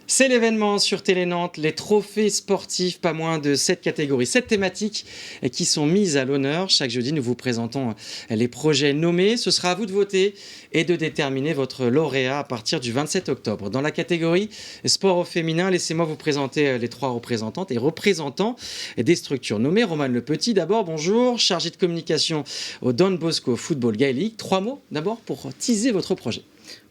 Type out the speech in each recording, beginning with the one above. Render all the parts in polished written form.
C'est l'événement sur Télé Nantes, les trophées sportifs, pas moins de 7 catégories, 7 thématiques qui sont mises à l'honneur. Chaque jeudi, nous vous présentons les projets nommés. Ce sera à vous de voter et de déterminer votre lauréat à partir du 27 octobre. Dans la catégorie sport au féminin, laissez-moi vous présenter les 3 représentantes et représentants des structures nommées. Romane Le Petit, d'abord, bonjour, chargé de communication au Don Bosco Football Gaélique. 3 mots d'abord pour teaser votre projet.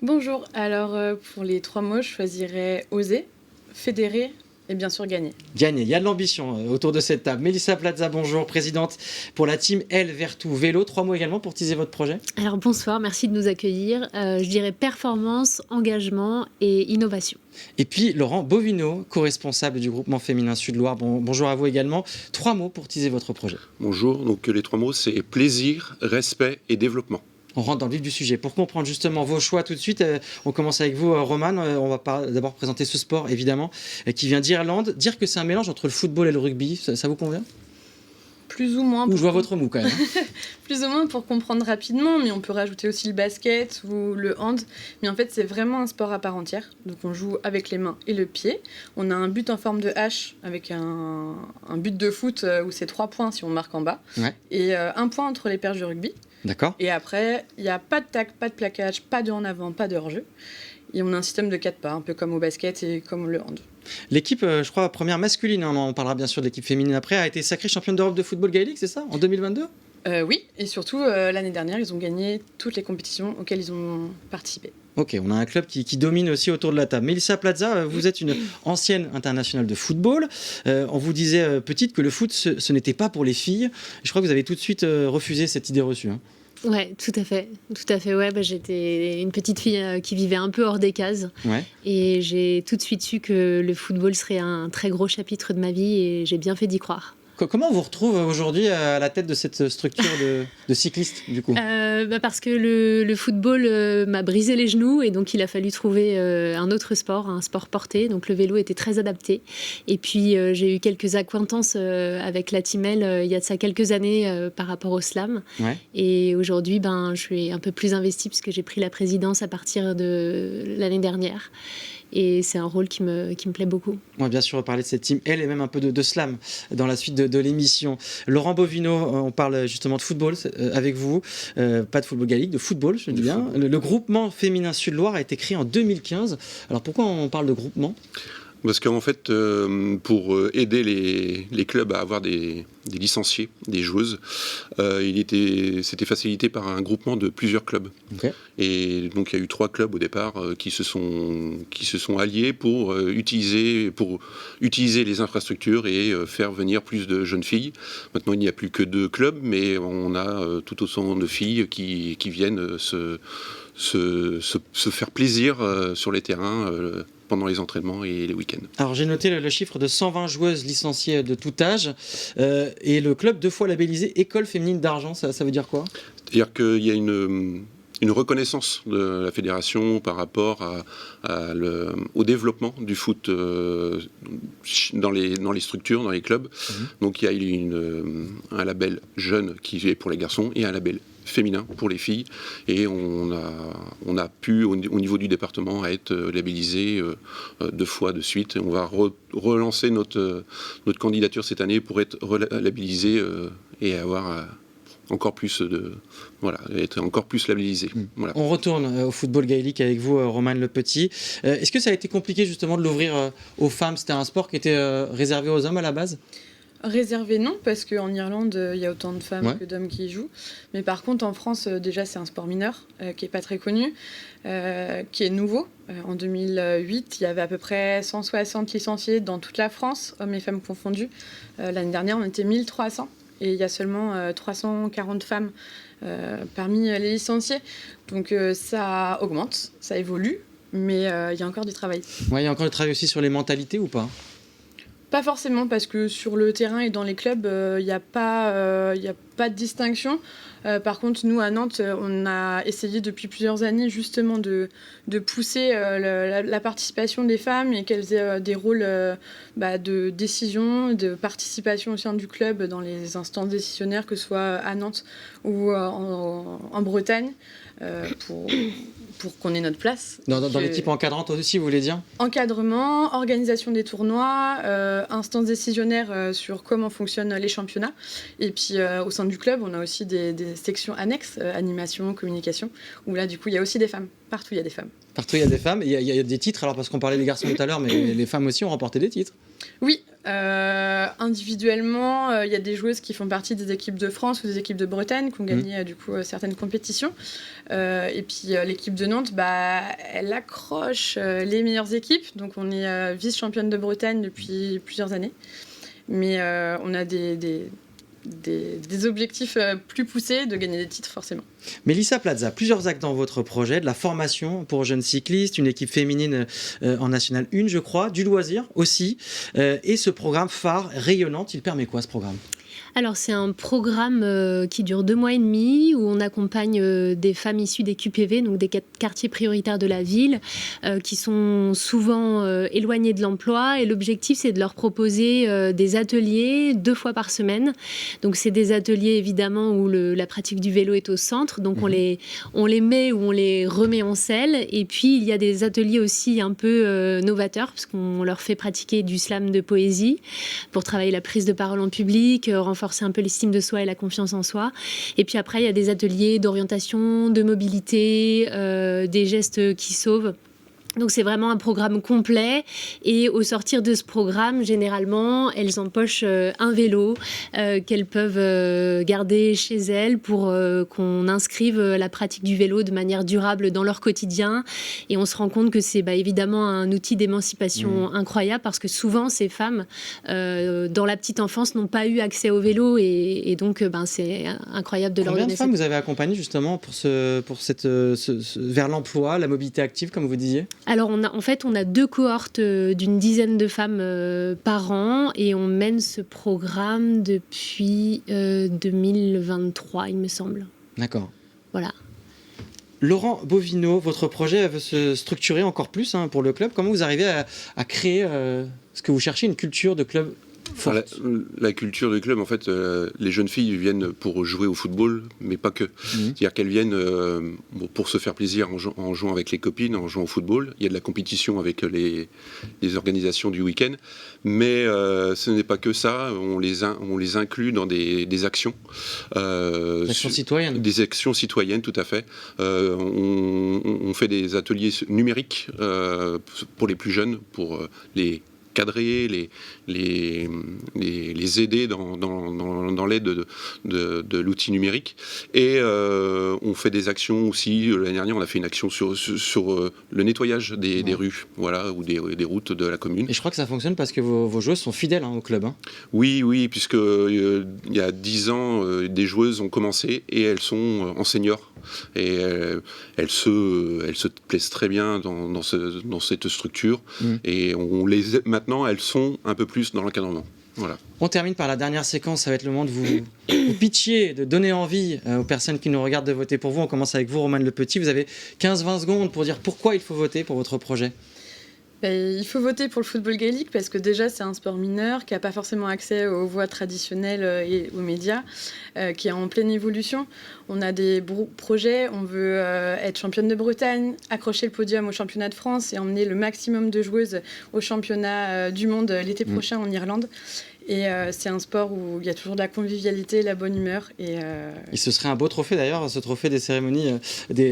Bonjour, alors pour les 3 mots, je choisirais oser, fédérer et bien sûr gagner. Gagner, il y a de l'ambition autour de cette table. Mélissa Plaza, bonjour, présidente pour la team El Vertu Vélo. 3 mots également pour teaser votre projet. Alors bonsoir, merci de nous accueillir. Je dirais performance, engagement et innovation. Et puis Laurent Bovino, co-responsable du groupement féminin Sud-Loire. Bonjour à vous également. 3 mots pour teaser votre projet. Bonjour, donc les 3 mots c'est plaisir, respect et développement. On rentre dans le vif du sujet. Pour comprendre justement vos choix tout de suite, on commence avec vous, Romane. On va d'abord présenter ce sport, évidemment, qui vient d'Irlande. Dire que c'est un mélange entre le football et le rugby, ça vous convient ? Plus ou moins. Je vois votre mou quand même. Plus ou moins pour comprendre rapidement, mais on peut rajouter aussi le basket ou le hand. Mais en fait, c'est vraiment un sport à part entière. Donc on joue avec les mains et le pied. On a un but en forme de hache avec un but de foot où c'est 3 points si on marque en bas. Ouais. Et 1 point entre les perches du rugby. D'accord. Et après, il n'y a pas de tac, pas de plaquage, pas de en avant, pas de hors-jeu. Et on a un système de 4 pas, un peu comme au basket et comme le hand. L'équipe, je crois, première masculine, on parlera bien sûr de l'équipe féminine après, a été sacrée championne d'Europe de football gaélique, c'est ça, en 2022 ? Oui, et surtout, l'année dernière, ils ont gagné toutes les compétitions auxquelles ils ont participé. Ok, on a un club qui domine aussi autour de la table. Mélissa Plaza, vous êtes une ancienne internationale de football. On vous disait petite que le foot, ce n'était pas pour les filles. Je crois que vous avez tout de suite refusé cette idée reçue. Hein. Ouais, tout à fait. Ouais, j'étais une petite fille qui vivait un peu hors des cases. Ouais. Et j'ai tout de suite su que le football serait un très gros chapitre de ma vie et j'ai bien fait d'y croire. Comment on vous retrouve aujourd'hui à la tête de cette structure de cyclistes, du coup ? Parce que le football m'a brisé les genoux et donc il a fallu trouver un autre sport, un sport porté. Donc le vélo était très adapté. Et puis j'ai eu quelques acquaintances avec la Timel il y a de ça quelques années par rapport au slam. Ouais. Et aujourd'hui, je suis un peu plus investie puisque j'ai pris la présidence à partir de l'année dernière. Et c'est un rôle qui me plaît beaucoup. On va bien sûr reparler de cette team, elle et même un peu de slam dans la suite de l'émission. Laurent Bovino, on parle justement de football avec vous, pas de football gaélique, de football, je dis bien. Le groupement féminin Sud-Loire a été créé en 2015. Alors pourquoi on parle de groupement ? Parce qu'en fait, pour aider les clubs à avoir des licenciés, des joueuses, c'était facilité par un groupement de plusieurs clubs. Okay. Et donc il y a eu 3 clubs au départ qui se sont alliés pour utiliser les infrastructures et faire venir plus de jeunes filles. Maintenant il n'y a plus que 2 clubs, mais on a tout autant de filles qui viennent se faire plaisir sur les terrains pendant les entraînements et les week-ends. Alors j'ai noté le chiffre de 120 joueuses licenciées de tout âge et le club 2 fois labellisé École féminine d'argent, ça veut dire quoi ? C'est-à-dire qu'il y a une reconnaissance de la fédération par rapport au développement du foot dans les structures, dans les clubs. Donc il y a un label jeune qui est pour les garçons et un label féminin pour les filles, et on a pu au niveau du département être labellisé 2 fois de suite. On va relancer notre candidature cette année pour être labellisé et avoir encore plus être encore plus labellisé. Voilà. On retourne au football gaélique avec vous, Romane Le Petit. Est-ce que ça a été compliqué justement de l'ouvrir aux femmes ? C'était un sport qui était réservé aux hommes à la base ? Réservé, non, parce qu'en Irlande, il y a autant de femmes que d'hommes qui y jouent. Mais par contre, en France, déjà, c'est un sport mineur qui n'est pas très connu, qui est nouveau. En 2008, il y avait à peu près 160 licenciés dans toute la France, hommes et femmes confondus. L'année dernière, on était 1300 et il y a seulement 340 femmes parmi les licenciés. Donc ça augmente, ça évolue, mais il y a encore du travail. Ouais, il y a encore du travail aussi sur les mentalités ou pas ? Pas forcément, parce que sur le terrain et dans les clubs, il n'y a pas de distinction. Par contre, nous, à Nantes, on a essayé depuis plusieurs années justement de pousser la participation des femmes et qu'elles aient des rôles de décision, de participation au sein du club dans les instances décisionnaires, que ce soit à Nantes ou en Bretagne, pour qu'on ait notre place. Dans l'équipe encadrante aussi, vous voulez dire ? Encadrement, organisation des tournois, instances décisionnaires sur comment fonctionnent les championnats. Et puis au sein du club, on a aussi des sections annexes, animation, communication, où là du coup il y a aussi des femmes. Partout il y a des femmes. Partout il y a des femmes. Il y a des titres, alors parce qu'on parlait des garçons tout à l'heure, mais les femmes aussi ont remporté des titres. Oui, individuellement, il y a des joueuses qui font partie des équipes de France ou des équipes de Bretagne qui ont gagné du coup certaines compétitions. Et puis l'équipe de Nantes, elle accroche les meilleures équipes. Donc on est vice-championne de Bretagne depuis plusieurs années. Mais on a des objectifs plus poussés de gagner des titres forcément. Mélissa Plaza, plusieurs actes dans votre projet, de la formation pour jeunes cyclistes, une équipe féminine en National 1 je crois, du loisir aussi, et ce programme phare rayonnante, il permet quoi ce programme ? Alors c'est un programme qui dure 2 mois et demi où on accompagne des femmes issues des QPV, donc des quartiers prioritaires de la ville, qui sont souvent éloignées de l'emploi, et l'objectif c'est de leur proposer des ateliers 2 fois par semaine. Donc c'est des ateliers évidemment où la pratique du vélo est au centre, donc on les met ou on les remet en selle, et puis il y a des ateliers aussi un peu novateurs parce qu'on leur fait pratiquer du slam de poésie pour travailler la prise de parole en public, renforcer un peu l'estime de soi et la confiance en soi. Et puis après, il y a des ateliers d'orientation, de mobilité, des gestes qui sauvent. Donc c'est vraiment un programme complet, et au sortir de ce programme, généralement, elles empochent un vélo qu'elles peuvent garder chez elles pour qu'on inscrive la pratique du vélo de manière durable dans leur quotidien. Et on se rend compte que c'est évidemment un outil d'émancipation incroyable, parce que souvent ces femmes, dans la petite enfance, n'ont pas eu accès au vélo, et donc c'est incroyable de leur donner. Combien de femmes vous avez accompagnées justement vers l'emploi, la mobilité active, comme vous disiez ? Alors on a 2 cohortes d'une dizaine de femmes par an, et on mène ce programme depuis 2023, il me semble. D'accord. Voilà. Laurent Bovino, votre projet veut se structurer encore plus pour le club. Comment vous arrivez à créer ce que vous cherchez, une culture de club forte ? La culture du club, en fait, les jeunes filles viennent pour jouer au football, mais pas que. C'est-à-dire qu'elles viennent pour se faire plaisir en jouant avec les copines, en jouant au football. Il y a de la compétition avec les organisations du week-end, mais ce n'est pas que ça. On les inclut dans des actions. Des actions citoyennes. Des actions citoyennes, tout à fait. On fait des ateliers numériques pour les plus jeunes, pour les cadrer, les aider dans l'aide de l'outil numérique. Et on fait des actions aussi. L'année dernière, on a fait une action sur le nettoyage des rues, voilà, ou des routes de la commune. Et je crois que ça fonctionne parce que vos joueuses sont fidèles au club. Oui, puisque il y a 10 ans, des joueuses ont commencé et elles sont en senior. Et elles se plaisent très bien dans cette structure. Et maintenant, elles sont un peu plus dans l'encadrement. Voilà. On termine par la dernière séquence, ça va être le moment de vous pitcher, de donner envie aux personnes qui nous regardent de voter pour vous. On commence avec vous, Romane Le Petit. Vous avez 15-20 secondes pour dire pourquoi il faut voter pour votre projet. Il faut voter pour le football gaélique parce que déjà c'est un sport mineur qui n'a pas forcément accès aux voies traditionnelles et aux médias, qui est en pleine évolution. On a des projets, on veut être championne de Bretagne, accrocher le podium au championnat de France et emmener le maximum de joueuses au championnat du monde l'été prochain en Irlande. Et c'est un sport où il y a toujours de la convivialité, la bonne humeur. Et ce serait un beau trophée d'ailleurs, ce trophée des cérémonies,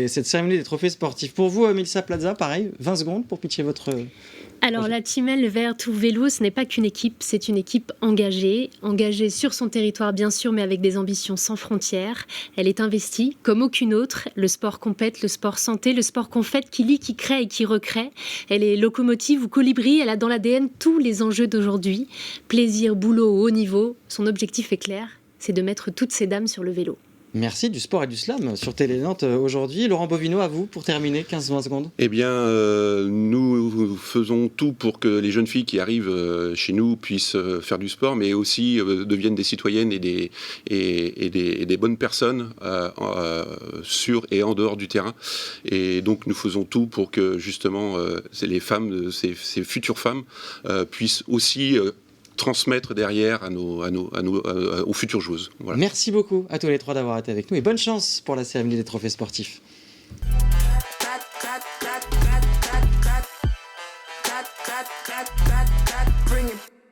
cette cérémonie des trophées sportifs. Pour vous, Mélissa Plaza, pareil, 20 secondes pour pitcher votre... Alors la Team L Vert ou Vélo, ce n'est pas qu'une équipe, c'est une équipe engagée sur son territoire bien sûr, mais avec des ambitions sans frontières. Elle est investie comme aucune autre. Le sport compète, le sport santé, le sport qu'on fête, qui lie, qui crée et qui recrée. Elle est locomotive ou colibri, elle a dans l'ADN tous les enjeux d'aujourd'hui. Plaisir, boulot au haut niveau, son objectif est clair, c'est de mettre toutes ces dames sur le vélo. Merci du sport et du slam sur Télé Nantes aujourd'hui. Laurent Bovino, à vous pour terminer, 15-20 secondes. Eh bien, nous faisons tout pour que les jeunes filles qui arrivent chez nous puissent faire du sport, mais aussi deviennent des citoyennes et des bonnes personnes sur et en dehors du terrain. Et donc, nous faisons tout pour que justement les femmes, ces futures femmes, puissent aussi transmettre derrière aux futures joueuses. Voilà. Merci beaucoup à tous les trois d'avoir été avec nous et bonne chance pour la cérémonie des trophées sportifs. Bring it.